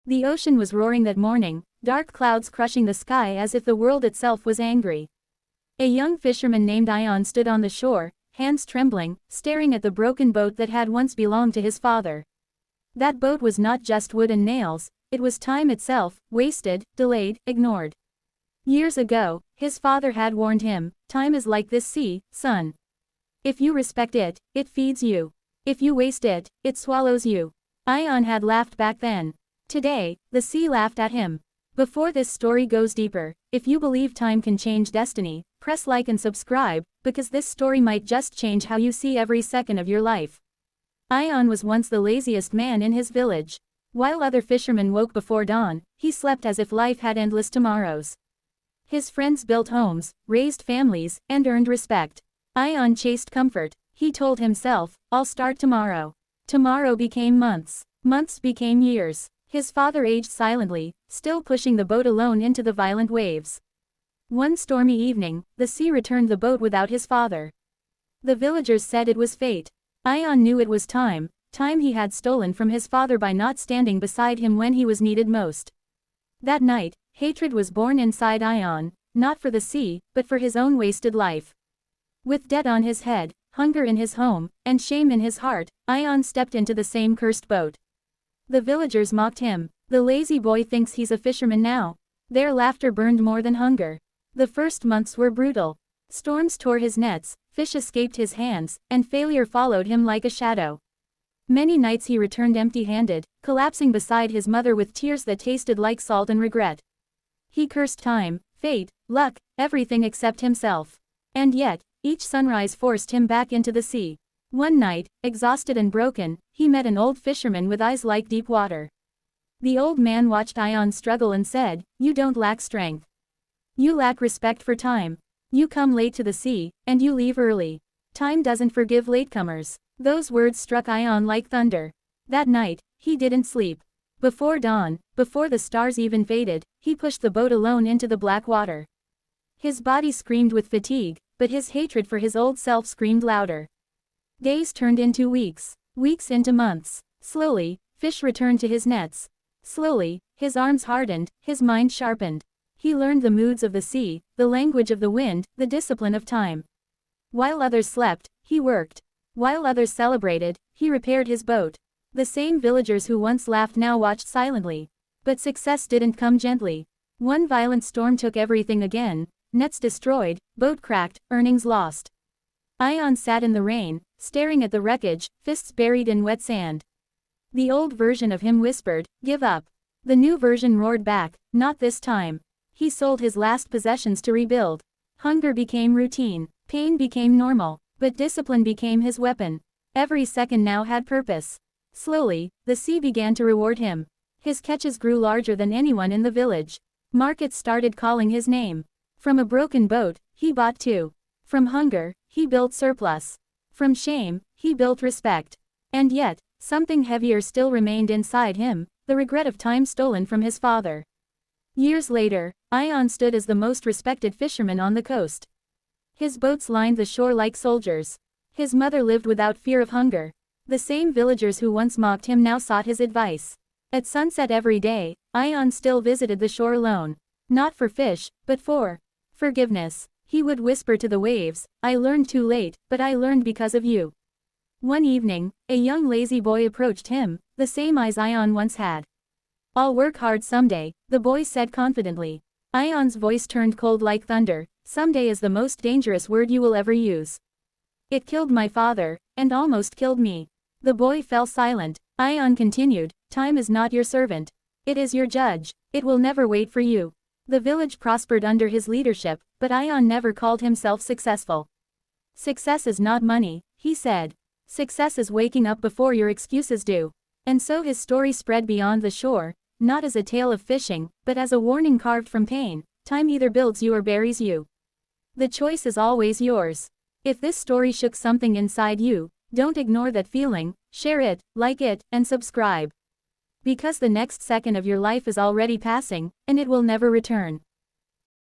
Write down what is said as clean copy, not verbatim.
The ocean was roaring that morning, dark clouds crushing the sky as if the world itself was angry. A young fisherman named Ion stood on the shore, hands trembling, staring at the broken boat that had once belonged to his father. That boat was not just wood and nails, it was time itself, wasted, delayed, ignored. Years ago, his father had warned him, time is like this sea, son. If you respect it, it feeds you. If you waste it, it swallows you. Ion had laughed back then. Today, the sea laughed at him. Before this story goes deeper, if you believe time can change destiny, press like and subscribe, because this story might just change how you see every second of your life. Ion was once the laziest man in his village. While other fishermen woke before dawn, he slept as if life had endless tomorrows. His friends built homes, raised families, and earned respect. Ion chased comfort. He told himself, I'll start tomorrow. Tomorrow became months. Months became years. His father aged silently, still pushing the boat alone into the violent waves. One stormy evening, the sea returned the boat without his father. The villagers said it was fate. Ion knew it was time he had stolen from his father by not standing beside him when he was needed most. That night, hatred was born inside Ion, not for the sea, but for his own wasted life. With debt on his head, hunger in his home, and shame in his heart, Ion stepped into the same cursed boat. The villagers mocked him. The lazy boy thinks he's a fisherman now. Their laughter burned more than hunger. The first months were brutal. Storms tore his nets, fish escaped his hands, and failure followed him like a shadow. Many nights he returned empty-handed, collapsing beside his mother with tears that tasted like salt and regret. He cursed time, fate, luck, everything except himself. And yet, each sunrise forced him back into the sea. One night, exhausted and broken, he met an old fisherman with eyes like deep water. The old man watched Ion struggle and said, "You don't lack strength. You lack respect for time. You come late to the sea, and you leave early. Time doesn't forgive latecomers." Those words struck Ion like thunder. That night, he didn't sleep. Before dawn, before the stars even faded, he pushed the boat alone into the black water. His body screamed with fatigue, but his hatred for his old self screamed louder. Days turned into weeks, weeks into months. Slowly, fish returned to his nets. Slowly, his arms hardened, his mind sharpened. He learned the moods of the sea, the language of the wind, the discipline of time. While others slept, he worked. While others celebrated, he repaired his boat. The same villagers who once laughed now watched silently. But success didn't come gently. One violent storm took everything again, nets destroyed, boat cracked, earnings lost. Ion sat in the rain, staring at the wreckage, fists buried in wet sand. The old version of him whispered, "Give up." The new version roared back, "Not this time." He sold his last possessions to rebuild. Hunger became routine, pain became normal, but discipline became his weapon. Every second now had purpose. Slowly, the sea began to reward him. His catches grew larger than anyone in the village. Markets started calling his name. From a broken boat, he bought two. From hunger, he built surplus. From shame, he built respect. And yet, something heavier still remained inside him, the regret of time stolen from his father. Years later, Ion stood as the most respected fisherman on the coast. His boats lined the shore like soldiers. His mother lived without fear of hunger. The same villagers who once mocked him now sought his advice. At sunset every day, Ion still visited the shore alone. Not for fish, but for forgiveness. He would whisper to the waves, "I learned too late, but I learned because of you." One evening, a young lazy boy approached him, the same eyes Ion once had. "I'll work hard someday," the boy said confidently. Ion's voice turned cold like thunder. "Someday is the most dangerous word you will ever use. It killed my father, and almost killed me." The boy fell silent. Ion continued, "Time is not your servant. It is your judge. It will never wait for you." The village prospered under his leadership, but Ion never called himself successful. "Success is not money," he said. "Success is waking up before your excuses do." And so his story spread beyond the shore, not as a tale of fishing, but as a warning carved from pain. Time either builds you or buries you. The choice is always yours. If this story shook something inside you, don't ignore that feeling, share it, like it, and subscribe. Because the next second of your life is already passing, and it will never return.